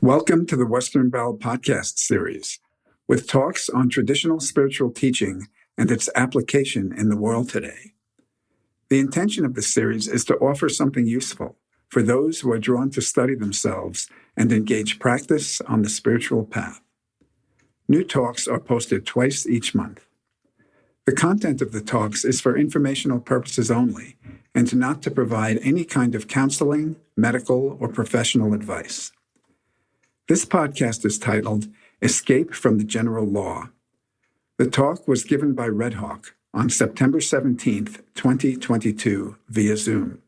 Welcome to the Western Bell podcast series, with talks on traditional spiritual teaching and its application in the world today. The intention of this series is to offer something useful for those who are drawn to study themselves and engage practice on the spiritual path. New talks are posted twice each month. The content of the talks is for informational purposes only and not to provide any kind of counseling, medical, or professional advice. This podcast is titled Escape from the General Law. The talk was given by Red Hawk on September 17th, 2022, via Zoom.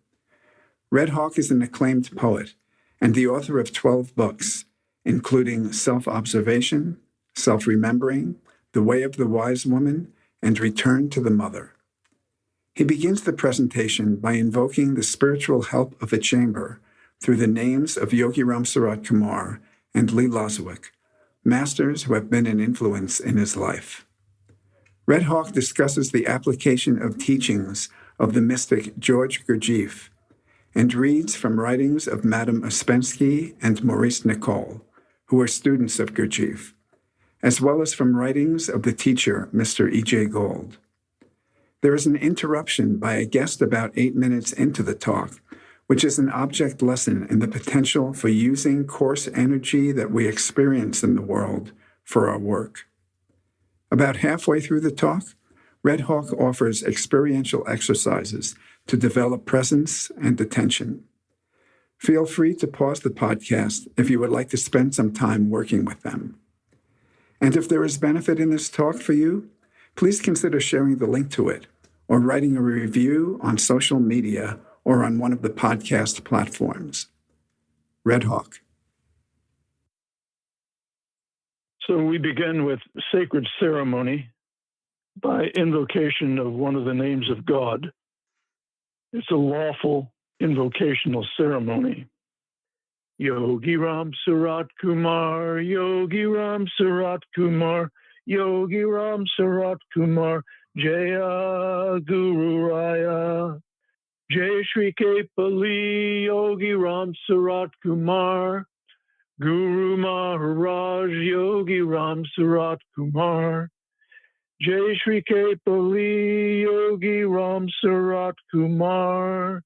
Red Hawk is an acclaimed poet and the author of 12 books, including Self-Observation, Self-Remembering, The Way of the Wise Woman, and Return to the Mother. He begins the presentation by invoking the spiritual help of a chamber through the names of Yogi Ram Sarat Kumar and Lee Lozowick, masters who have been an influence in his life. Red Hawk discusses the application of teachings of the mystic George Gurdjieff and reads from writings of Madame Ouspensky and Maurice Nicole, who are students of Gurdjieff, as well as from writings of the teacher, Mr. E.J. Gold. There is an interruption by a guest about 8 minutes into the talk, which is an object lesson in the potential for using coarse energy that we experience in the world for our work. About halfway through the talk, Red Hawk offers experiential exercises to develop presence and attention. Feel free to pause the podcast if you would like to spend some time working with them. And if there is benefit in this talk for you, please consider sharing the link to it or writing a review on social media or on one of the podcast platforms. Red Hawk. So we begin with sacred ceremony by invocation of one of the names of God. It's a lawful invocational ceremony. Yogi Ram Sarat Kumar, Yogi Ram Sarat Kumar, Yogi Ram Sarat Kumar, Jaya Guru Raya. Jai Shri Kepali Yogi Ram Sarat Kumar, Guru Maharaj Yogi Ram Sarat Kumar. Jai Shri Kepali Yogi Ram Sarat Kumar,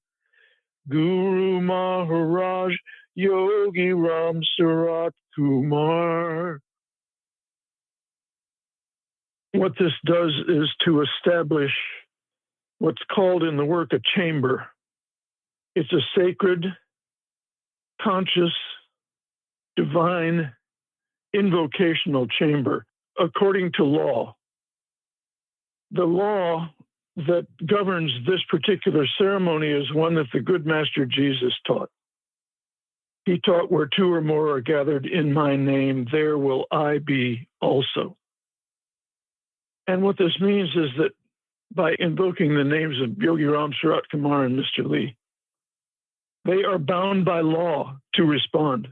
Guru Maharaj Yogi Ram Sarat Kumar. What this does is to establish what's called in the work a chamber. It's a sacred, conscious, divine, invocational chamber according to law. The law that governs this particular ceremony is one that the good Master Jesus taught. He taught, where two or more are gathered in my name, there will I be also. And what this means is that by invoking the names of Yogi Ram Sarat Kumar and Mr. Lee, they are bound by law to respond,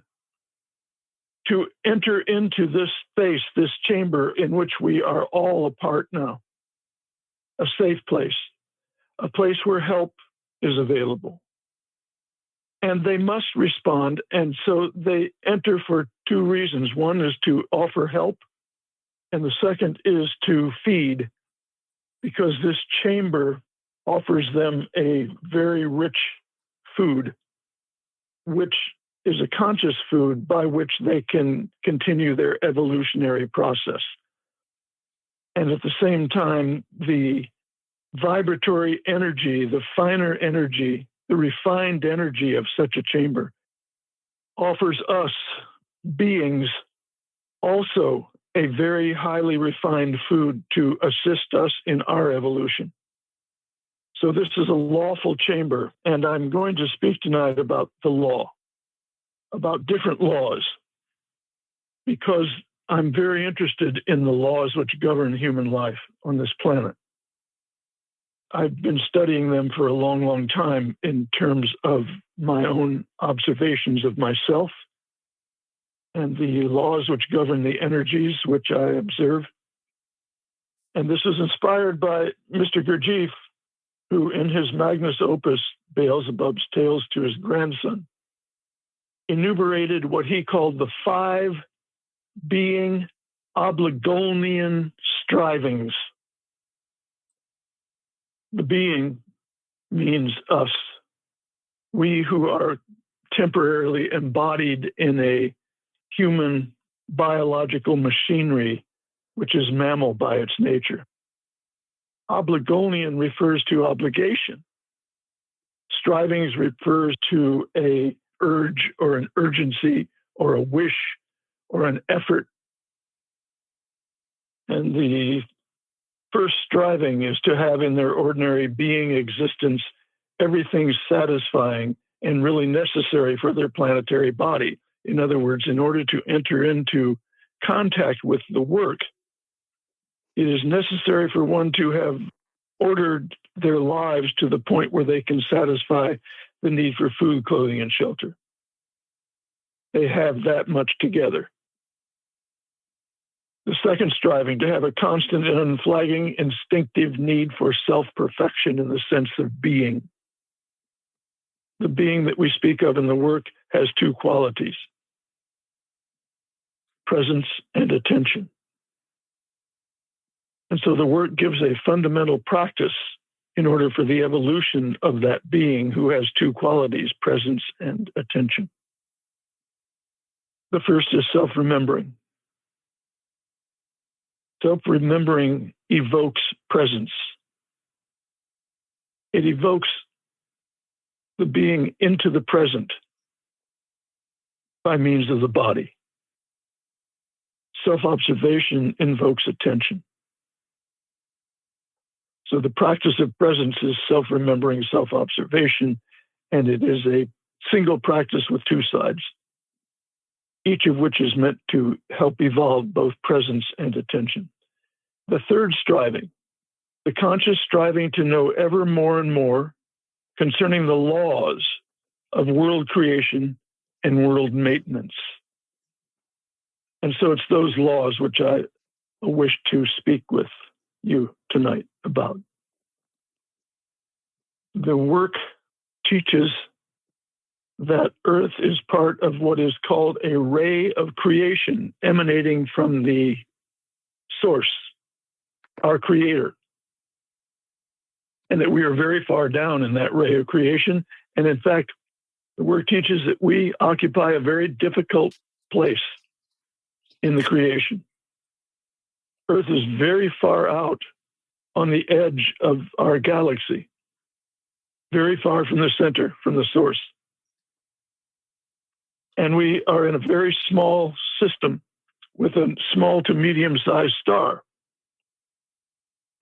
to enter into this space, this chamber in which we are all a part now, a safe place, a place where help is available. And they must respond, and so they enter for two reasons. One is to offer help, and the second is to feed, because this chamber offers them a very rich food, which is a conscious food by which they can continue their evolutionary process. And at the same time, the vibratory energy, the finer energy, the refined energy of such a chamber offers us beings also a very highly refined food to assist us in our evolution. So this is a lawful chamber, and I'm going to speak tonight about the law, about different laws, because I'm very interested in the laws which govern human life on this planet. I've been studying them for a long, long time in terms of my own observations of myself and the laws which govern the energies which I observe. And this is inspired by Mr. Gurdjieff, who in his magnus opus, Beelzebub's Tales to his grandson, enumerated what he called the 5 being obligolnian strivings. The being means us, we who are temporarily embodied in a human biological machinery, which is mammal by its nature. Obligolnian refers to obligation. Strivings refers to a urge or an urgency or a wish or an effort. And the first striving is to have in their ordinary being existence everything satisfying and really necessary for their planetary body. In other words, in order to enter into contact with the work, it is necessary for one to have ordered their lives to the point where they can satisfy the need for food, clothing, and shelter. They have that much together. The second striving, to have a constant and unflagging instinctive need for self-perfection in the sense of being. The being that we speak of in the work has 2 qualities: presence and attention. And so the work gives a fundamental practice in order for the evolution of that being who has 2 qualities, presence and attention. The first is self-remembering. Self-remembering evokes presence. It evokes the being into the present by means of the body. Self-observation invokes attention. So the practice of presence is self-remembering, self-observation, and it is a single practice with 2 sides, each of which is meant to help evolve both presence and attention. The third striving, the conscious striving to know ever more and more concerning the laws of world creation and world maintenance. And so it's those laws which I wish to speak with you tonight about. The work teaches that Earth is part of what is called a ray of creation emanating from the source, our creator, and that we are very far down in that ray of creation. And in fact, the work teaches that we occupy a very difficult place in the creation. Earth is very far out on the edge of our galaxy, very far from the center, from the source. And we are in a very small system with a small to medium-sized star.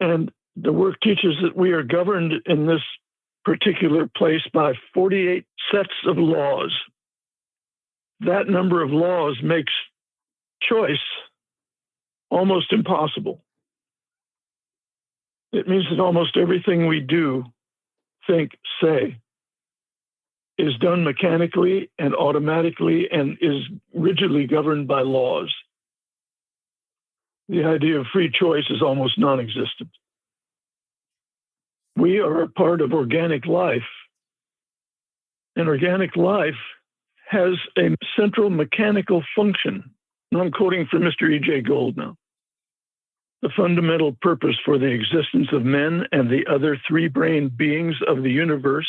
And the work teaches that we are governed in this particular place by 48 sets of laws. That number of laws makes choice almost impossible. It means that almost everything we do, think, say, is done mechanically and automatically and is rigidly governed by laws. The idea of free choice is almost non-existent. We are a part of organic life, and organic life has a central mechanical function. And I'm quoting from Mr. E.J. Gold now. The fundamental purpose for the existence of men and the other 3-brained beings of the universe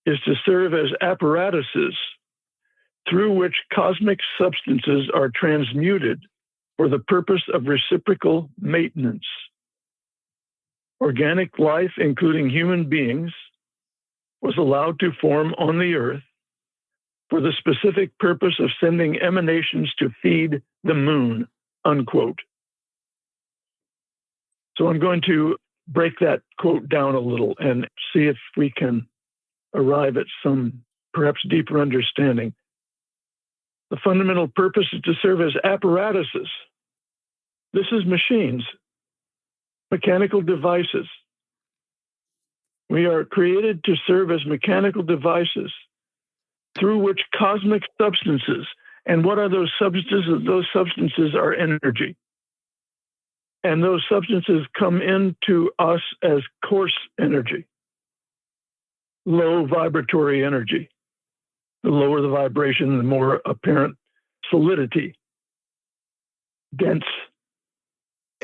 is to serve as apparatuses through which cosmic substances are transmuted for the purpose of reciprocal maintenance. Organic life, including human beings, was allowed to form on the earth for the specific purpose of sending emanations to feed the moon, unquote. So I'm going to break that quote down a little and see if we can arrive at some perhaps deeper understanding. The fundamental purpose is to serve as apparatuses. This is machines, mechanical devices. We are created to serve as mechanical devices through which cosmic substances, and what are those substances? Those substances are energy. And those substances come into us as coarse energy, low vibratory energy. The lower the vibration, the more apparent solidity, dense.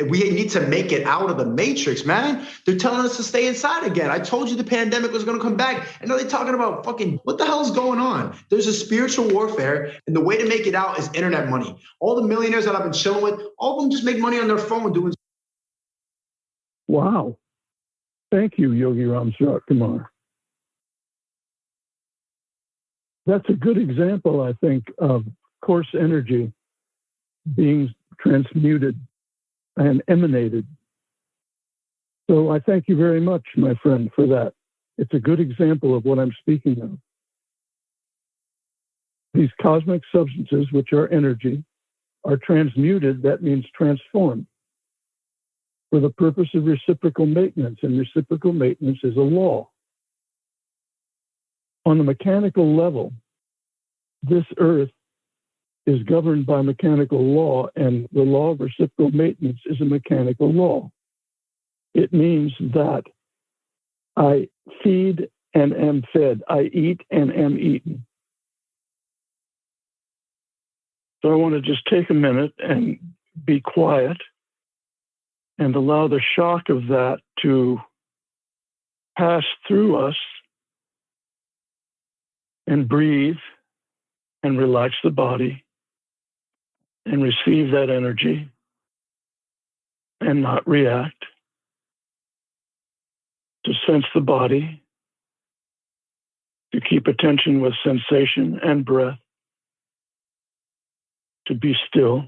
We need to make it out of the matrix, man. They're telling us to stay inside again. I told you the pandemic was going to come back. And now they're talking about fucking, what the hell is going on? There's a spiritual warfare, and the way to make it out is internet money. All the millionaires that I've been chilling with, all of them just make money on their phone doing. Wow. Thank you, Yogi Ram Surat Kumar. That's a good example, I think, of coarse energy being transmuted and emanated. So I thank you very much, my friend, for that. It's a good example of what I'm speaking of. These cosmic substances, which are energy, are transmuted, that means transformed, for the purpose of reciprocal maintenance, and reciprocal maintenance is a law. On the mechanical level, this earth is governed by mechanical law, and the law of reciprocal maintenance is a mechanical law. It means that I feed and am fed. I eat and am eaten. So I want to just take a minute and be quiet and allow the shock of that to pass through us and breathe and relax the body and receive that energy and not react, to sense the body, to keep attention with sensation and breath, to be still.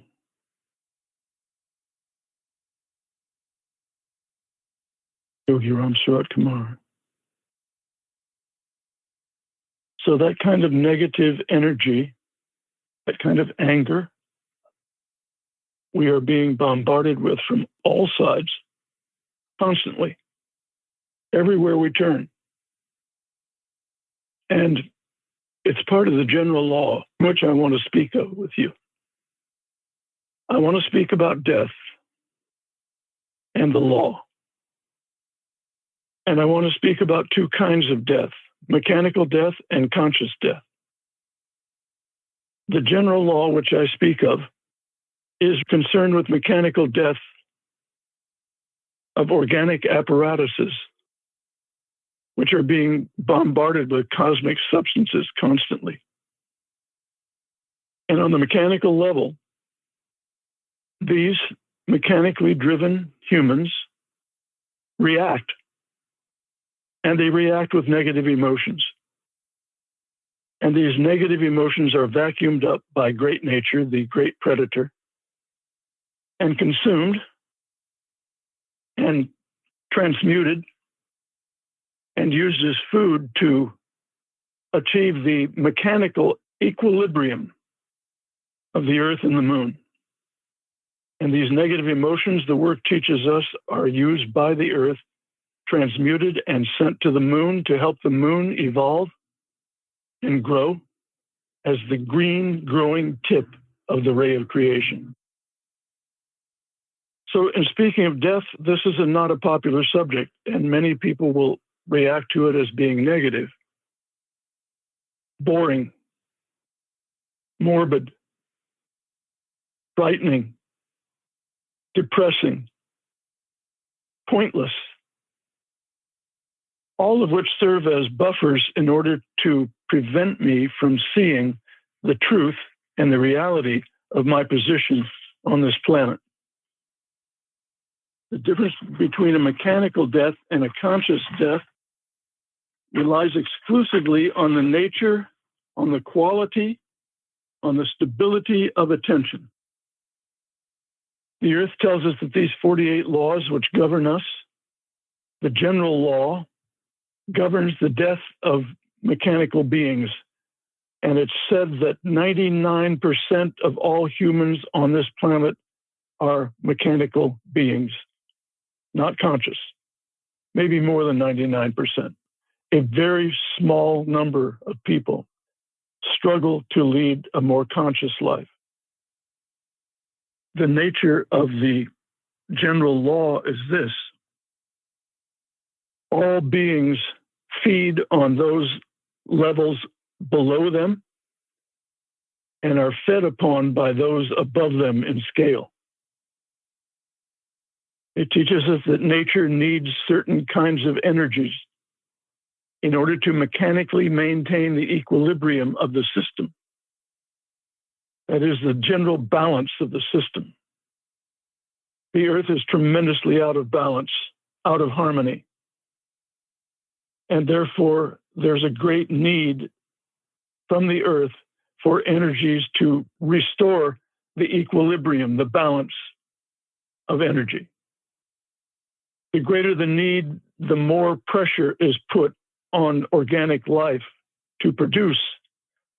Yogi Ram Surat Kumar. So that kind of negative energy, that kind of anger, we are being bombarded with from all sides, constantly, everywhere we turn. And it's part of the general law, which I want to speak of with you. I want to speak about death and the law. And I want to speak about two kinds of death, mechanical death and conscious death. The general law, which I speak of, is concerned with mechanical death of organic apparatuses, which are being bombarded with cosmic substances constantly. And on the mechanical level, these mechanically driven humans react, and they react with negative emotions. And these negative emotions are vacuumed up by great nature, the great predator, and consumed and transmuted and used as food to achieve the mechanical equilibrium of the earth and the moon. And these negative emotions, the work teaches us, are used by the earth, transmuted and sent to the moon to help the moon evolve and grow as the green growing tip of the ray of creation. So in speaking of death, this is not a popular subject, and many people will react to it as being negative, boring, morbid, frightening, depressing, pointless, all of which serve as buffers in order to prevent me from seeing the truth and the reality of my position on this planet. The difference between a mechanical death and a conscious death relies exclusively on the nature, on the quality, on the stability of attention. The earth tells us that these 48 laws which govern us, the general law, governs the death of mechanical beings. And it's said that 99% of all humans on this planet are mechanical beings, not conscious, maybe more than 99%. A very small number of people struggle to lead a more conscious life. The nature of the general law is this: all beings feed on those levels below them and are fed upon by those above them in scale. It teaches us that nature needs certain kinds of energies in order to mechanically maintain the equilibrium of the system. That is the general balance of the system. The earth is tremendously out of balance, out of harmony. And therefore, there's a great need from the earth for energies to restore the equilibrium, the balance of energy. The greater the need, the more pressure is put on organic life to produce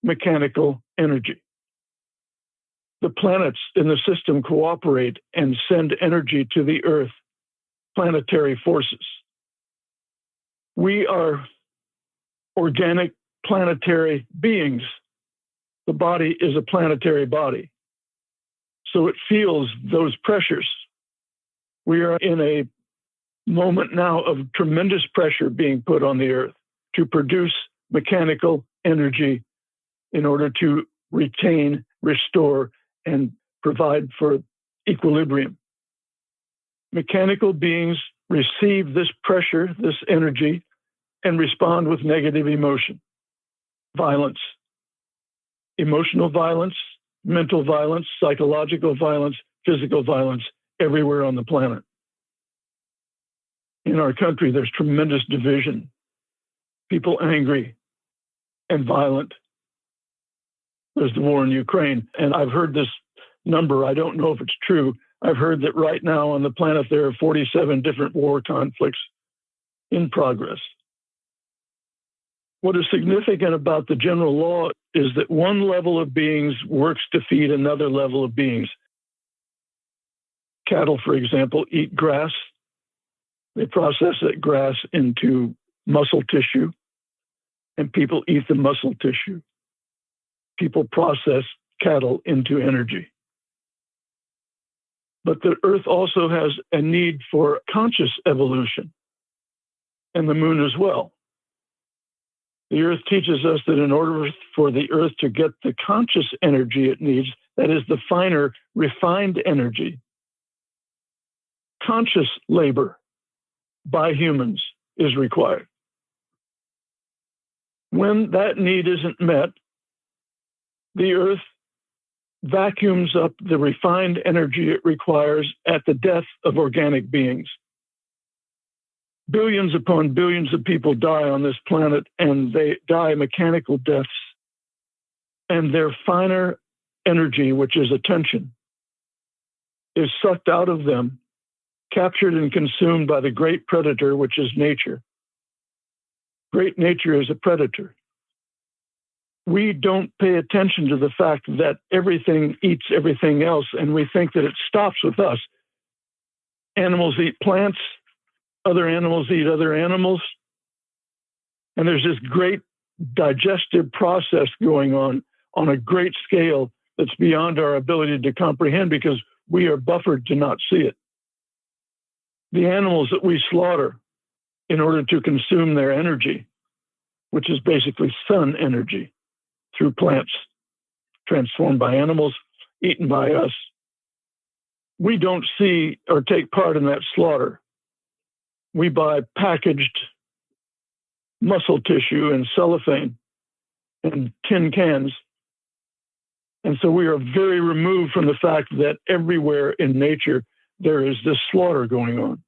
mechanical energy. The planets in the system cooperate and send energy to the earth, planetary forces. We are organic planetary beings. The body is a planetary body. So it feels those pressures. We are in a moment now of tremendous pressure being put on the earth to produce mechanical energy in order to retain, restore, and provide for equilibrium. Mechanical beings receive this pressure, this energy, and respond with negative emotion, violence, emotional violence, mental violence, psychological violence, physical violence, everywhere on the planet. In our country, there's tremendous division, people angry and violent. There's the war in Ukraine. And I've heard this number. I don't know if it's true. I've heard that right now on the planet, there are 47 different war conflicts in progress. What is significant about the general law is that one level of beings works to feed another level of beings. Cattle, for example, eat grass. They process that grass into muscle tissue, and people eat the muscle tissue. People process cattle into energy. But the earth also has a need for conscious evolution, and the moon as well. The earth teaches us that in order for the earth to get the conscious energy it needs, that is the finer, refined energy, conscious labor by humans is required. When that need isn't met, the earth vacuums up the refined energy it requires at the death of organic beings. Billions upon billions of people die on this planet, and they die mechanical deaths. And their finer energy, which is attention, is sucked out of them, captured and consumed by the great predator, which is nature. Great nature is a predator. We don't pay attention to the fact that everything eats everything else, and we think that it stops with us. Animals eat plants, other animals eat other animals, and there's this great digestive process going on a great scale that's beyond our ability to comprehend because we are buffered to not see it. The animals that we slaughter in order to consume their energy, which is basically sun energy, through plants, transformed by animals, eaten by us. We don't see or take part in that slaughter. We buy packaged muscle tissue and cellophane and tin cans. And so we are very removed from the fact that everywhere in nature there is this slaughter going on.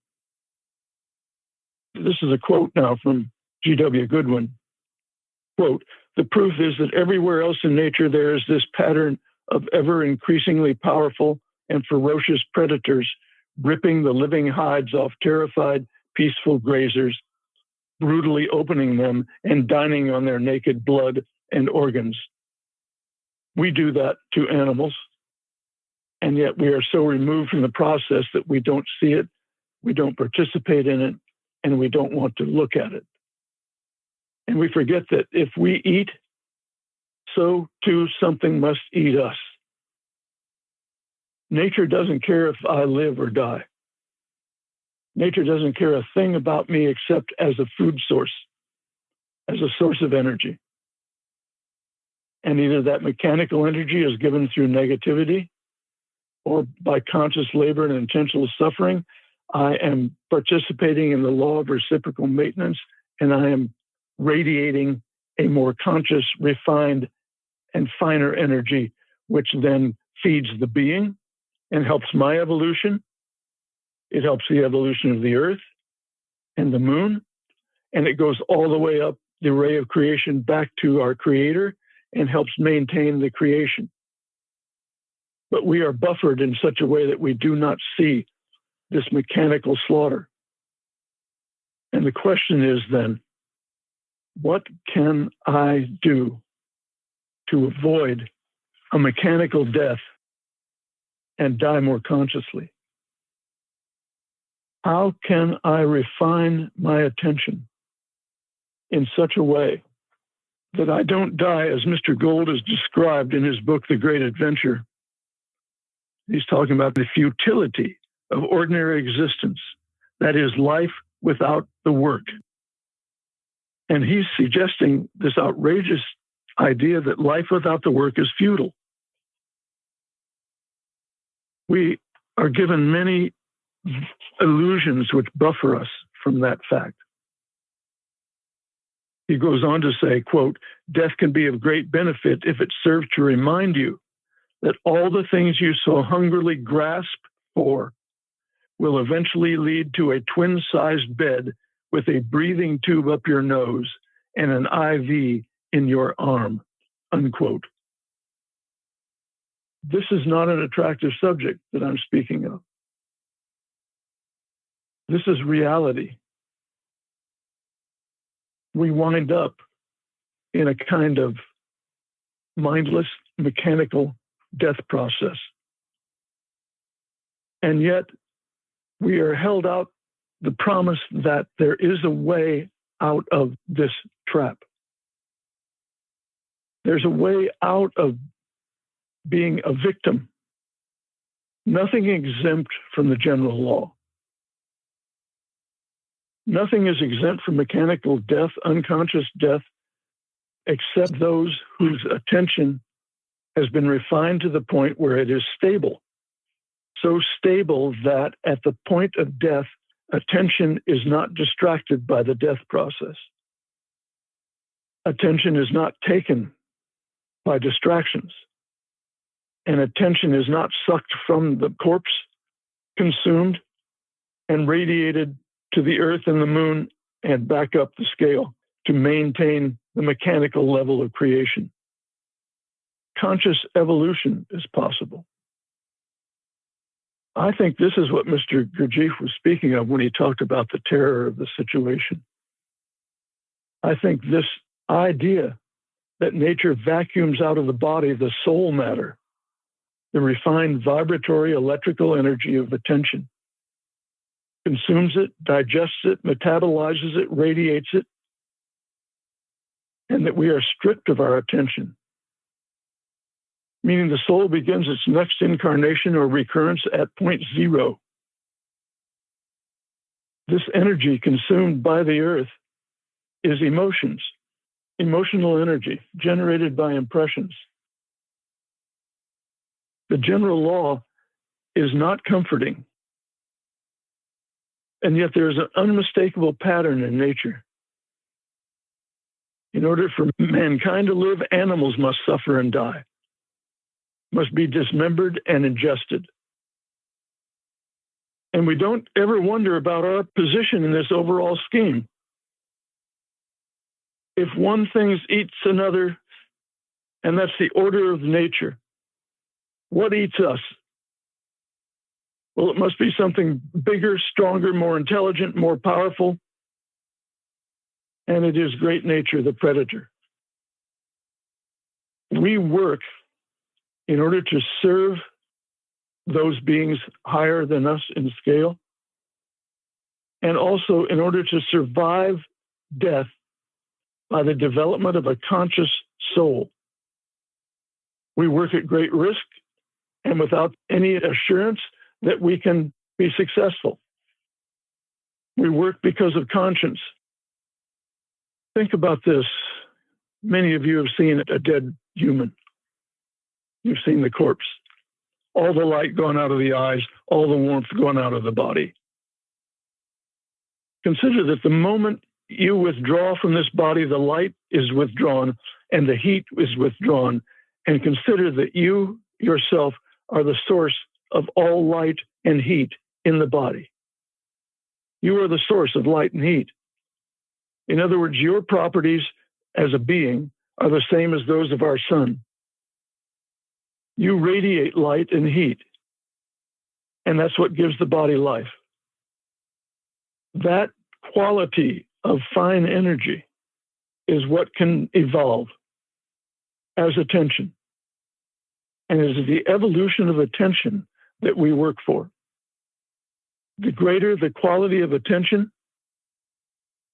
This is a quote now from G.W. Goodwin. Quote, "The proof is that everywhere else in nature there is this pattern of ever increasingly powerful and ferocious predators ripping the living hides off terrified, peaceful grazers, brutally opening them and dining on their naked blood and organs. We do that to animals, and yet we are so removed from the process that we don't see it, we don't participate in it, and we don't want to look at it. And we forget that if we eat, so too something must eat us. Nature doesn't care if I live or die. Nature doesn't care a thing about me except as a food source, as a source of energy. And either that mechanical energy is given through negativity or by conscious labor and intentional suffering. I am participating in the law of reciprocal maintenance, and I am radiating a more conscious, refined, and finer energy, which then feeds the being and helps my evolution. It helps the evolution of the earth and the moon, and it goes all the way up the array of creation back to our creator and helps maintain the creation. But we are buffered in such a way that we do not see this mechanical slaughter. And the question is then, what can I do to avoid a mechanical death and die more consciously? How can I refine my attention in such a way that I don't die, as Mr. Gold has described in his book, The Great Adventure? He's talking about the futility of ordinary existence, that is, life without the work. And he's suggesting this outrageous idea that life without the work is futile. We are given many illusions which buffer us from that fact. He goes on to say, quote, "Death can be of great benefit if it serves to remind you that all the things you so hungrily grasp for will eventually lead to a twin-sized bed with a breathing tube up your nose and an IV in your arm," unquote. This is not an attractive subject that I'm speaking of. This is reality. We wind up in a kind of mindless, mechanical death process. And yet, we are held out the promise that there is a way out of this trap. There's a way out of being a victim. Nothing exempt from the general law. Nothing is exempt from mechanical death, unconscious death, except those whose attention has been refined to the point where it is stable. So stable that at the point of death, attention is not distracted by the death process. Attention is not taken by distractions. And attention is not sucked from the corpse, consumed, and radiated to the earth and the moon and back up the scale to maintain the mechanical level of creation. Conscious evolution is possible. I think this is what Mr. Gurdjieff was speaking of when he talked about the terror of the situation. I think this idea that nature vacuums out of the body the soul matter, the refined vibratory electrical energy of attention, consumes it, digests it, metabolizes it, radiates it, and that we are stripped of our attention, meaning the soul begins its next incarnation or recurrence at point zero. This energy consumed by the earth is emotions, emotional energy generated by impressions. The general law is not comforting, and yet there is an unmistakable pattern in nature. In order for mankind to live, animals must suffer and die, must be dismembered and ingested. And we don't ever wonder about our position in this overall scheme. If one thing eats another, and that's the order of nature, what eats us? Well, it must be something bigger, stronger, more intelligent, more powerful. And it is great nature, the predator. We work in order to serve those beings higher than us in scale, and also in order to survive death by the development of a conscious soul. We work at great risk and without any assurance that we can be successful. We work because of conscience. Think about this. Many of you have seen a dead human. You've seen the corpse. All the light gone out of the eyes, all the warmth gone out of the body. Consider that the moment you withdraw from this body, the light is withdrawn and the heat is withdrawn. And consider that you yourself are the source of all light and heat in the body. You are the source of light and heat. In other words, your properties as a being are the same as those of our sun. You radiate light and heat, and that's what gives the body life. That quality of fine energy is what can evolve as attention. And it is the evolution of attention that we work for. The greater the quality of attention,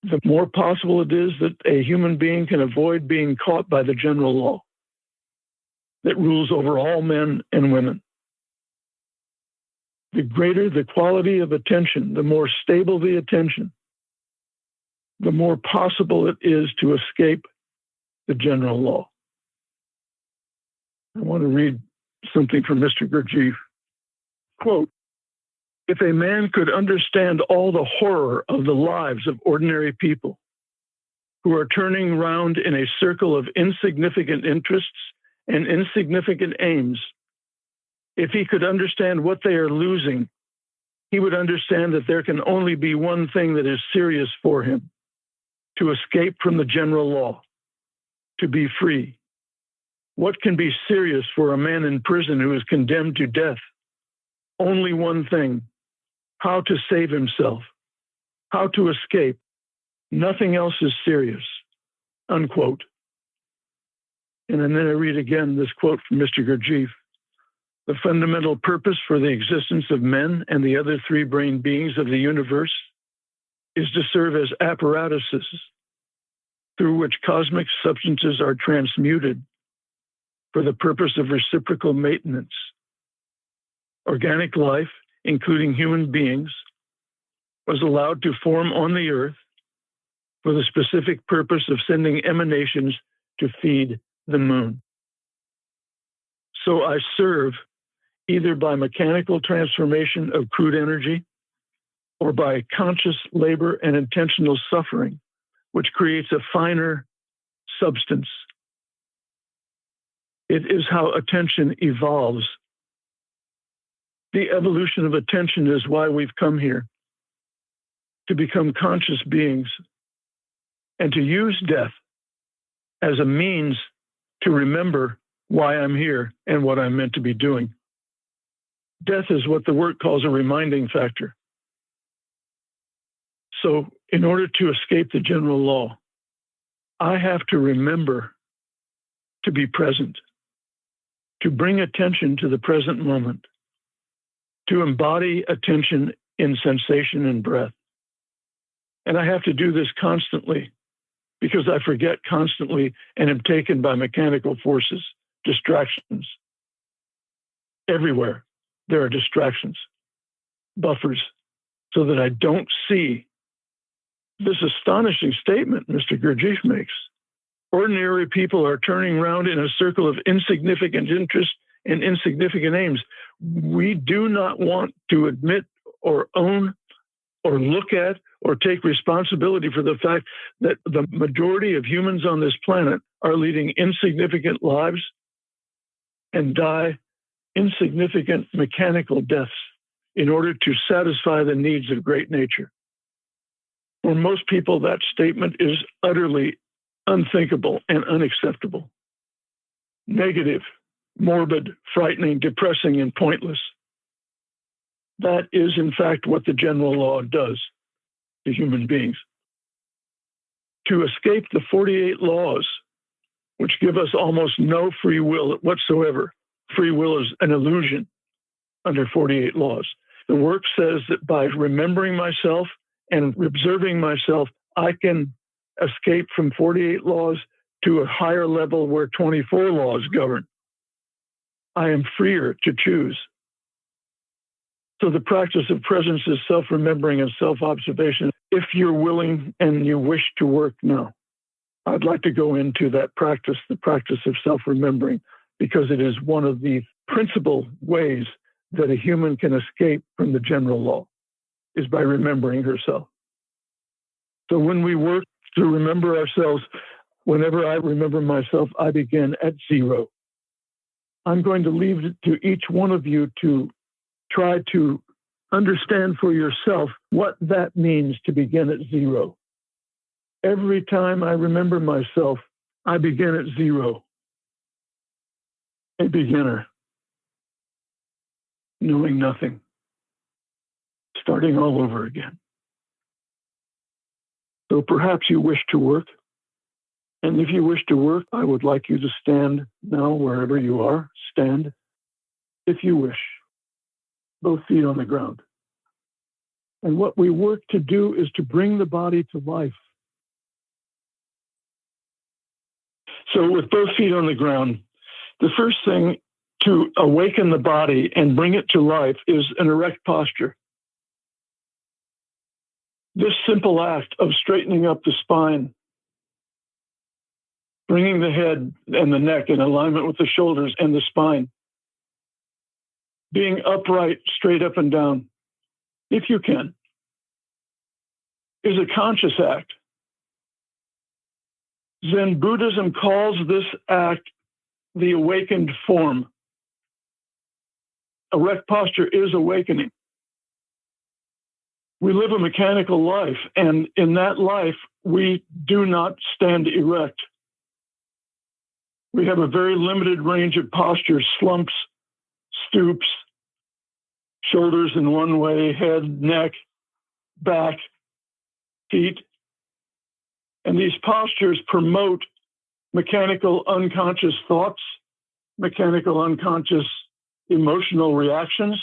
the more possible it is that a human being can avoid being caught by the general law that rules over all men and women. The greater the quality of attention, the more stable the attention, the more possible it is to escape the general law. I want to read something from Mr. Gurdjieff. Quote, "If a man could understand all the horror of the lives of ordinary people who are turning round in a circle of insignificant interests and insignificant aims, if he could understand what they are losing, he would understand that there can only be one thing that is serious for him: to escape from the general law, to be free. What can be serious for a man in prison who is condemned to death? Only one thing: how to save himself, how to escape. Nothing else is serious." Unquote. And then I read again this quote from Mr. Gurdjieff. "The fundamental purpose for the existence of men and the other three-brained beings of the universe is to serve as apparatuses through which cosmic substances are transmuted for the purpose of reciprocal maintenance. Organic life, including human beings, was allowed to form on the earth for the specific purpose of sending emanations to feed the moon. So I serve either by mechanical transformation of crude energy or by conscious labor and intentional suffering, which creates a finer substance. It is how attention evolves. The evolution of attention is why we've come here, to become conscious beings and to use death as a means to remember why I'm here and what I'm meant to be doing. Death is what the work calls a reminding factor. So in order to escape the general law, I have to remember to be present, to bring attention to the present moment, to embody attention in sensation and breath. And I have to do this constantly because I forget constantly and am taken by mechanical forces, distractions. Everywhere there are distractions, buffers, so that I don't see this astonishing statement Mr. Gurdjieff makes. Ordinary people are turning around in a circle of insignificant interests and insignificant aims. We do not want to admit or own or look at or take responsibility for the fact that the majority of humans on this planet are leading insignificant lives and die insignificant mechanical deaths in order to satisfy the needs of great nature. For most people, that statement is utterly unthinkable and unacceptable. Negative, morbid, frightening, depressing, and pointless. That is, in fact, what the general law does to human beings. To escape the 48 laws, which give us almost no free will whatsoever. Free will is an illusion under 48 laws. The work says that by remembering myself and observing myself, I can escape from 48 laws to a higher level where 24 laws govern. I am freer to choose. So the practice of presence is self-remembering and self-observation. If you're willing and you wish to work now, I'd like to go into that practice, the practice of self-remembering, because it is one of the principal ways that a human can escape from the general law, is by remembering herself. So when we work to remember ourselves, whenever I remember myself, I begin at 0. I'm going to leave it to each one of you to try to understand for yourself what that means to begin at 0. Every time I remember myself, I begin at 0. A beginner, knowing nothing, starting all over again. So perhaps you wish to work. And if you wish to work, I would like you to stand now wherever you are. Stand, if you wish, both feet on the ground. And what we work to do is to bring the body to life. So with both feet on the ground, the first thing to awaken the body and bring it to life is an erect posture. This simple act of straightening up the spine, bringing the head and the neck in alignment with the shoulders and the spine, being upright, straight up and down, if you can, is a conscious act. Zen Buddhism calls this act the awakened form. Erect posture is awakening. We live a mechanical life, and in that life, we do not stand erect. We have a very limited range of postures, slumps, stoops, shoulders in one way, head, neck, back, feet. And these postures promote mechanical unconscious thoughts, mechanical unconscious emotional reactions,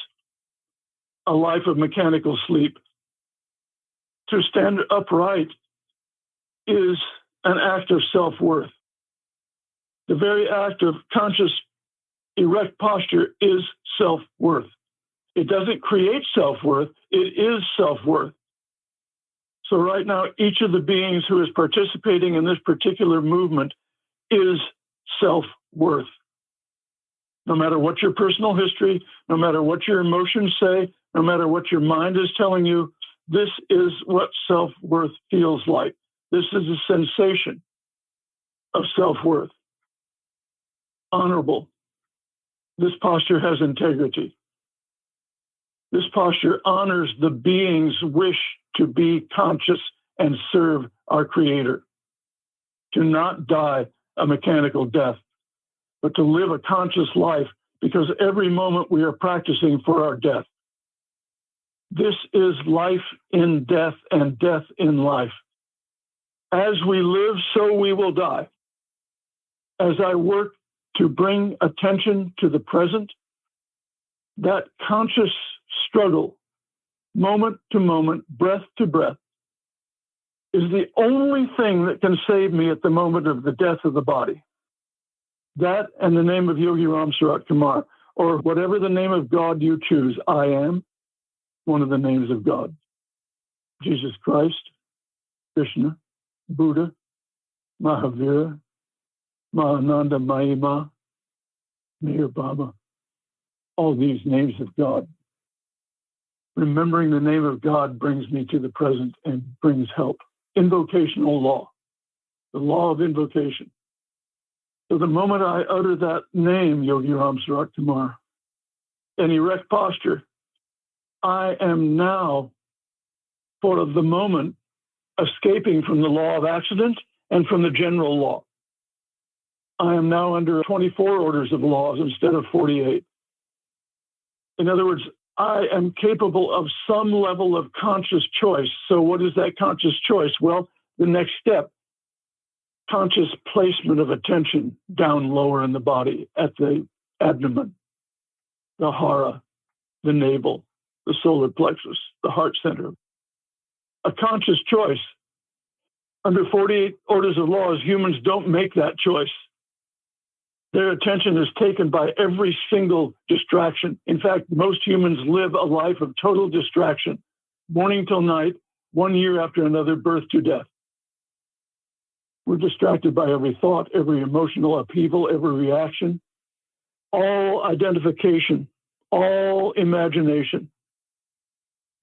a life of mechanical sleep. To stand upright is an act of self-worth. The very act of conscious erect posture is self-worth. It doesn't create self-worth, it is self-worth. So right now, each of the beings who is participating in this particular movement is self-worth. No matter what your personal history, no matter what your emotions say, no matter what your mind is telling you, this is what self-worth feels like. This is a sensation of self-worth. Honorable. This posture has integrity. This posture honors the being's wish to be conscious and serve our Creator, to not die a mechanical death, but to live a conscious life, because every moment we are practicing for our death. This is life in death and death in life. As we live, so we will die. As I work to bring attention to the present, that conscious struggle, moment to moment, breath to breath, is the only thing that can save me at the moment of the death of the body. That and the name of Yogi Ram Sarat Kumar, or whatever the name of God you choose. I am one of the names of God. Jesus Christ, Krishna, Buddha, Mahavira, Mahananda Mahima, Meher Baba, all these names of God. Remembering the name of God brings me to the present and brings help. Invocational law, the law of invocation. So the moment I utter that name, Yogi Ram Sarat Kumar, an erect posture, I am now, for the moment, escaping from the law of accident and from the general law. I am now under 24 orders of laws instead of 48. In other words, I am capable of some level of conscious choice. So what is that conscious choice? Well, the next step, conscious placement of attention down lower in the body at the abdomen, the hara, the navel, the solar plexus, the heart center. A conscious choice. Under 48 orders of laws, humans don't make that choice. Their attention is taken by every single distraction. In fact, most humans live a life of total distraction, morning till night, 1 year after another, birth to death. We're distracted by every thought, every emotional upheaval, every reaction, all identification, all imagination.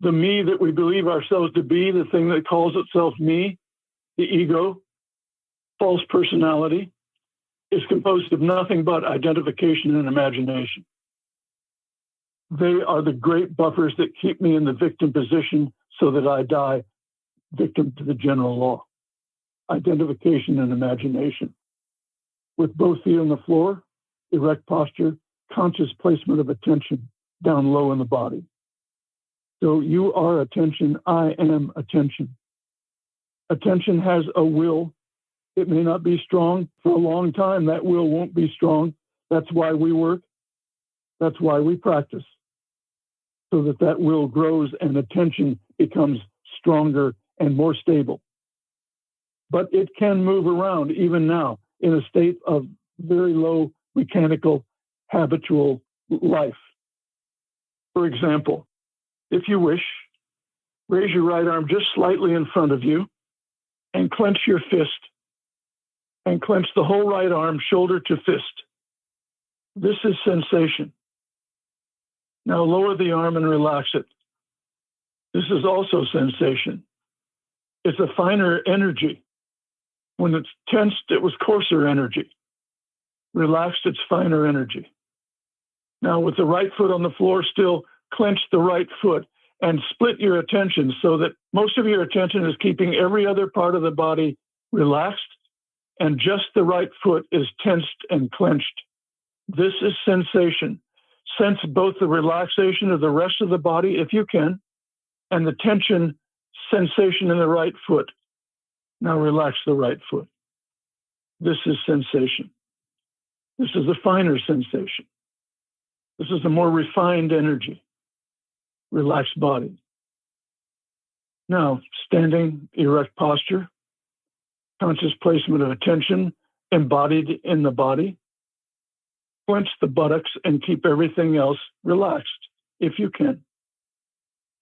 The me that we believe ourselves to be, the thing that calls itself me, the ego, false personality, is composed of nothing but identification and imagination. They are the great buffers that keep me in the victim position so that I die victim to the general law. Identification and imagination. With both feet on the floor, erect posture, conscious placement of attention down low in the body. So you are attention, I am attention. Attention has a will. It may not be strong for a long time. That will won't be strong. That's why we work. That's why we practice. So that will grows and attention becomes stronger and more stable. But it can move around even now in a state of very low mechanical habitual life. For example, if you wish, raise your right arm just slightly in front of you and clench your fist and clench the whole right arm, shoulder to fist. This is sensation. Now lower the arm and relax it. This is also sensation. It's a finer energy. When it's tensed, it was coarser energy. Relaxed, it's finer energy. Now with the right foot on the floor still, clench the right foot and split your attention so that most of your attention is keeping every other part of the body relaxed and just the right foot is tensed and clenched. This is sensation. Sense both the relaxation of the rest of the body, if you can, and the tension sensation in the right foot. Now relax the right foot. This is sensation. This is a finer sensation. This is a more refined energy. Relaxed body. Now, standing, erect posture, conscious placement of attention embodied in the body. Clench the buttocks and keep everything else relaxed, if you can.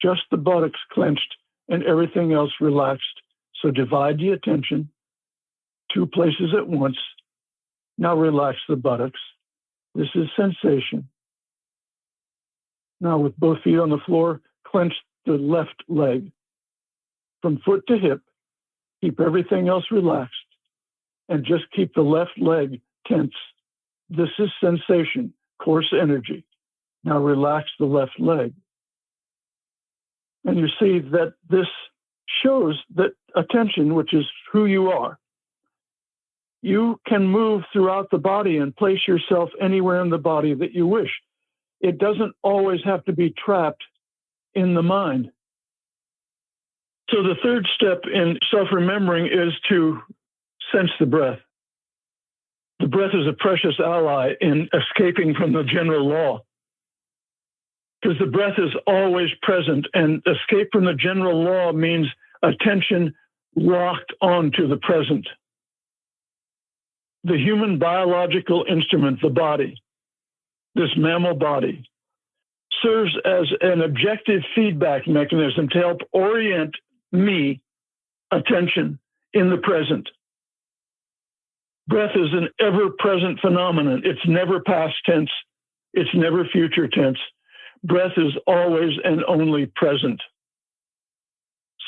Just the buttocks clenched and everything else relaxed. So divide the attention, 2 places at once. Now relax the buttocks. This is sensation. Now with both feet on the floor, clench the left leg. From foot to hip, keep everything else relaxed and just keep the left leg tense. This is sensation, coarse energy. Now relax the left leg. And you see that this shows that attention, which is who you are, you can move throughout the body and place yourself anywhere in the body that you wish. It doesn't always have to be trapped in the mind. So the third step in self-remembering is to sense the breath. The breath is a precious ally in escaping from the general law, because the breath is always present, and escape from the general law means attention locked onto the present. The human biological instrument, the body, this mammal body, serves as an objective feedback mechanism to help orient me, attention, in the present. Breath is an ever-present phenomenon. It's never past tense. It's never future tense. Breath is always and only present.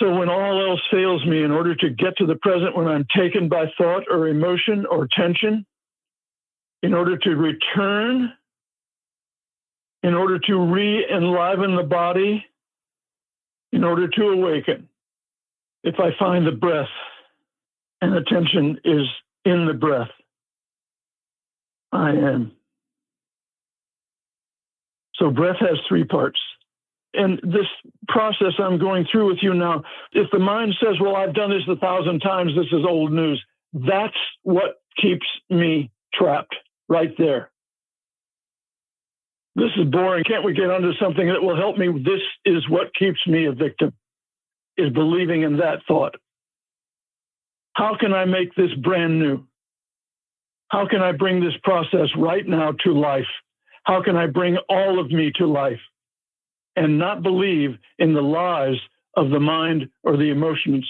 So when all else fails me, in order to get to the present, when I'm taken by thought or emotion or tension, in order to return, in order to re-enliven the body, in order to awaken, if I find the breath and attention is in the breath, I am. So breath has 3 parts. And this process I'm going through with you now, if the mind says, well, I've done this 1,000 times, this is old news, that's what keeps me trapped right there. This is boring. Can't we get onto something that will help me? This is what keeps me a victim, is believing in that thought. How can I make this brand new? How can I bring this process right now to life? How can I bring all of me to life and not believe in the lies of the mind or the emotions?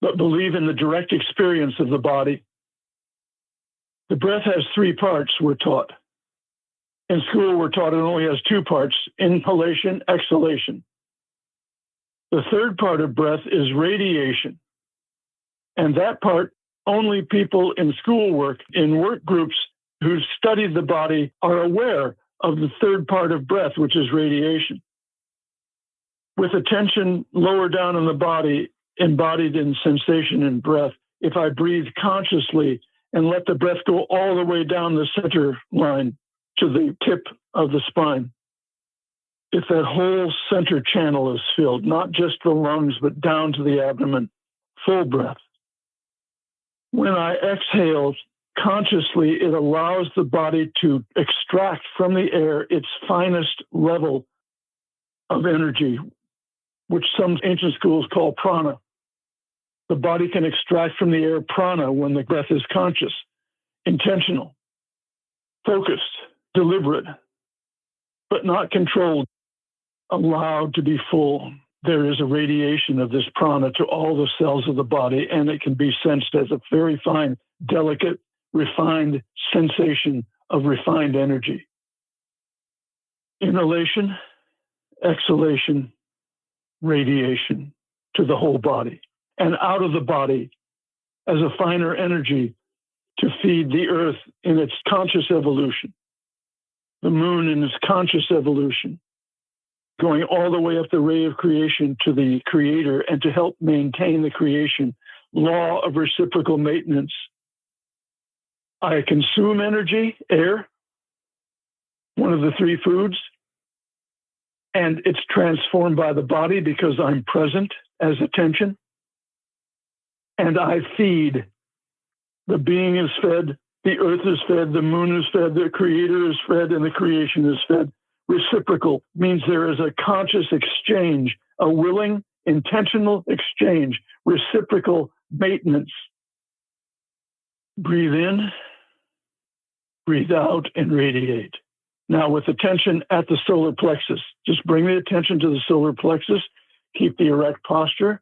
but believe in the direct experience of the body. The breath has 3 parts, we're taught. In school, we're taught it only has 2 parts, inhalation, exhalation. The 3rd part of breath is radiation. And that part, only people in schoolwork, in work groups who studied the body are aware of the 3rd part of breath, which is radiation. With attention lower down in the body, embodied in sensation and breath, if I breathe consciously and let the breath go all the way down the center line to the tip of the spine, if that whole center channel is filled, not just the lungs, but down to the abdomen, full breath. When I exhale consciously, it allows the body to extract from the air its finest level of energy, which some ancient schools call prana. The body can extract from the air prana when the breath is conscious, intentional, focused, deliberate, but not controlled, allowed to be full. There is a radiation of this prana to all the cells of the body, and it can be sensed as a very fine, delicate, refined sensation of refined energy. Inhalation, exhalation, radiation to the whole body, and out of the body as a finer energy to feed the earth in its conscious evolution, the moon in its conscious evolution, going all the way up the ray of creation to the creator and to help maintain the creation, law of reciprocal maintenance. I consume energy, air, one of the 3 foods, and it's transformed by the body because I'm present as attention. And I feed. The being is fed, the earth is fed, the moon is fed, the creator is fed, and the creation is fed. Reciprocal means there is a conscious exchange, a willing, intentional exchange, reciprocal maintenance. Breathe in, breathe out, and radiate. Now, with attention at the solar plexus, just bring the attention to the solar plexus, keep the erect posture.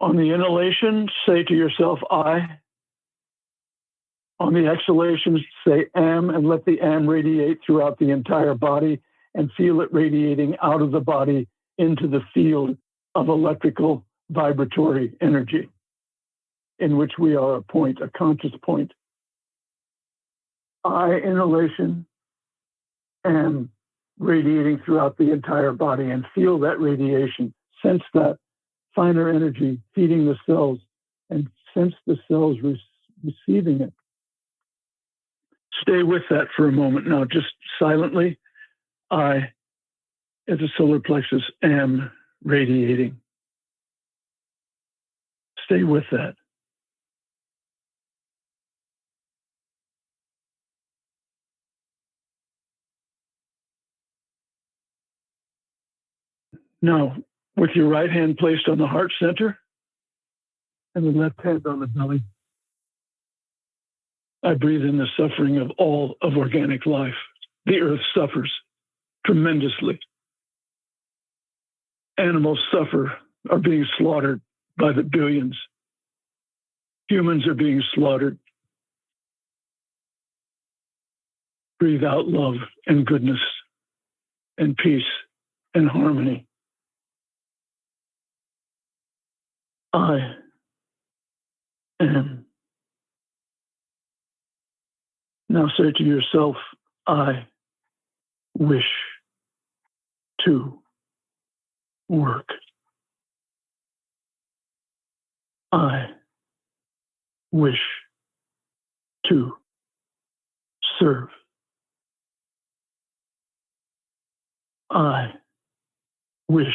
On the inhalation, say to yourself, I. On the exhalation, say am, and let the am radiate throughout the entire body and feel it radiating out of the body into the field of electrical vibratory energy in which we are a point, a conscious point. I, inhalation, am radiating throughout the entire body and feel that radiation, sense that finer energy feeding the cells and sense the cells receiving it. Stay with that for a moment now, just silently. I, at the solar plexus, am radiating. Stay with that. Now, with your right hand placed on the heart center and the left hand on the belly, I breathe in the suffering of all of organic life. The earth suffers tremendously. Animals suffer, are being slaughtered by the billions. Humans are being slaughtered. Breathe out love and goodness and peace and harmony. I am. Now say to yourself, I wish to work. I wish to serve. I wish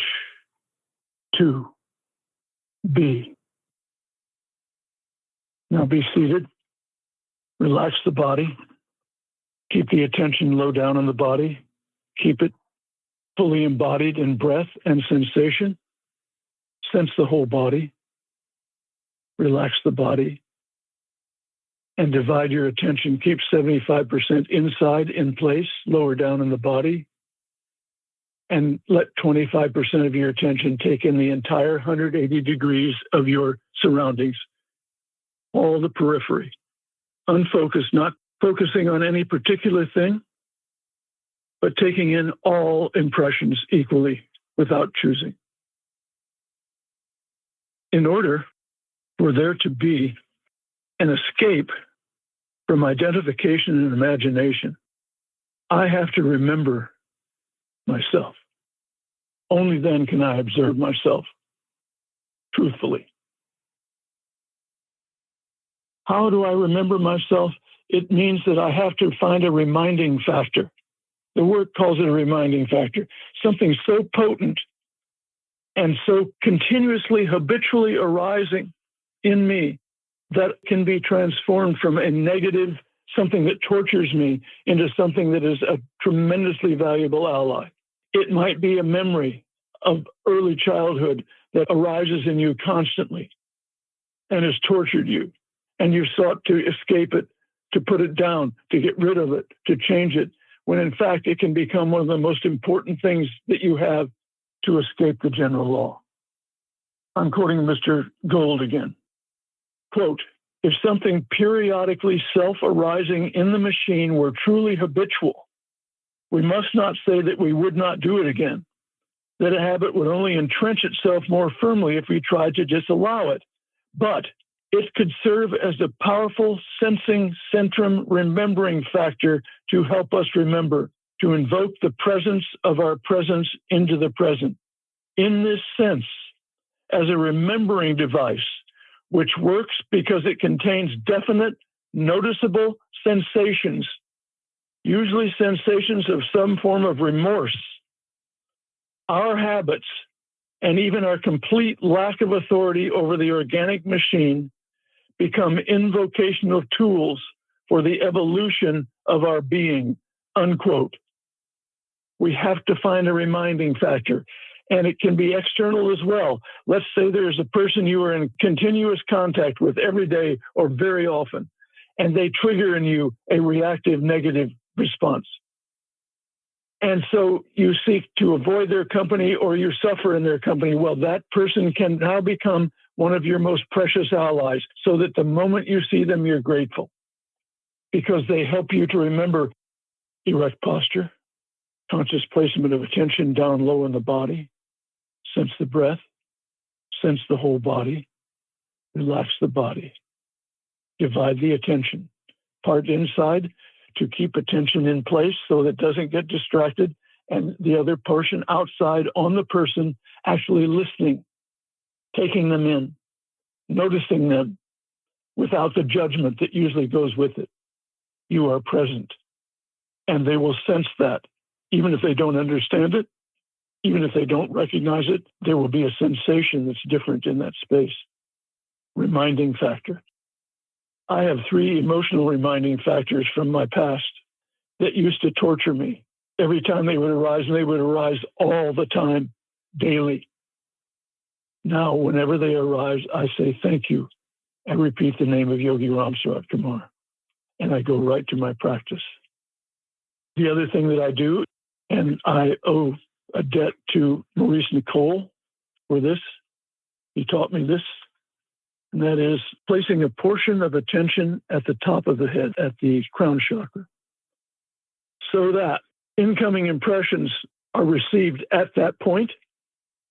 to be. Now be seated. Relax the body. Keep the attention low down on the body. Keep it fully embodied in breath and sensation. Sense the whole body. Relax the body. And divide your attention. Keep 75% inside in place, lower down in the body. and let 25% of your attention take in the entire 180 degrees of your surroundings, all the periphery, unfocused, not focusing on any particular thing, but taking in all impressions equally without choosing. In order for there to be an escape from identification and imagination, I have to remember myself. Only then can I observe myself truthfully. How do I remember myself? It means that I have to find a reminding factor. The work calls it a reminding factor, something so potent and so continuously, habitually arising in me that can be transformed from a negative, something that tortures me, into something that is a tremendously valuable ally. It might be a memory of early childhood that arises in you constantly and has tortured you, and you've sought to escape it, to put it down, to get rid of it, to change it, when in fact it can become one of the most important things that you have to escape the general law. I'm quoting Mr. Gold again. Quote, if something periodically self-arising in the machine were truly habitual, we must not say that we would not do it again, that a habit would only entrench itself more firmly if we tried to disallow it. But it could serve as a powerful sensing centrum remembering factor to help us remember, to invoke the presence of our presence into the present. In this sense, as a remembering device, which works because it contains definite, noticeable sensations, usually sensations of some form of remorse. Our habits, and even our complete lack of authority over the organic machine, become invocational tools for the evolution of our being, unquote. We have to find a reminding factor, and it can be external as well. Let's say there's a person you are in continuous contact with every day or very often, and they trigger in you a reactive negative response. And so you seek to avoid their company or you suffer in their company. Well, that person can now become one of your most precious allies, so that the moment you see them, you're grateful because they help you to remember erect posture, conscious placement of attention down low in the body, sense the breath, sense the whole body, relax the body, divide the attention, part inside to keep attention in place so that it doesn't get distracted, and the other portion outside on the person, actually listening, taking them in, noticing them without the judgment that usually goes with it. You are present, and they will sense that. Even if they don't understand it, even if they don't recognize it, there will be a sensation that's different in that space. Reminding factor. I have 3 emotional reminding factors from my past that used to torture me every time they would arise, and they would arise all the time, daily. Now, whenever they arise, I say thank you. I repeat the name of Yogi Ram Sarat Kumar, and I go right to my practice. The other thing that I do, and I owe a debt to Maurice Nicole for this, he taught me this, and that is placing a portion of attention at the top of the head, at the crown chakra, so that incoming impressions are received at that point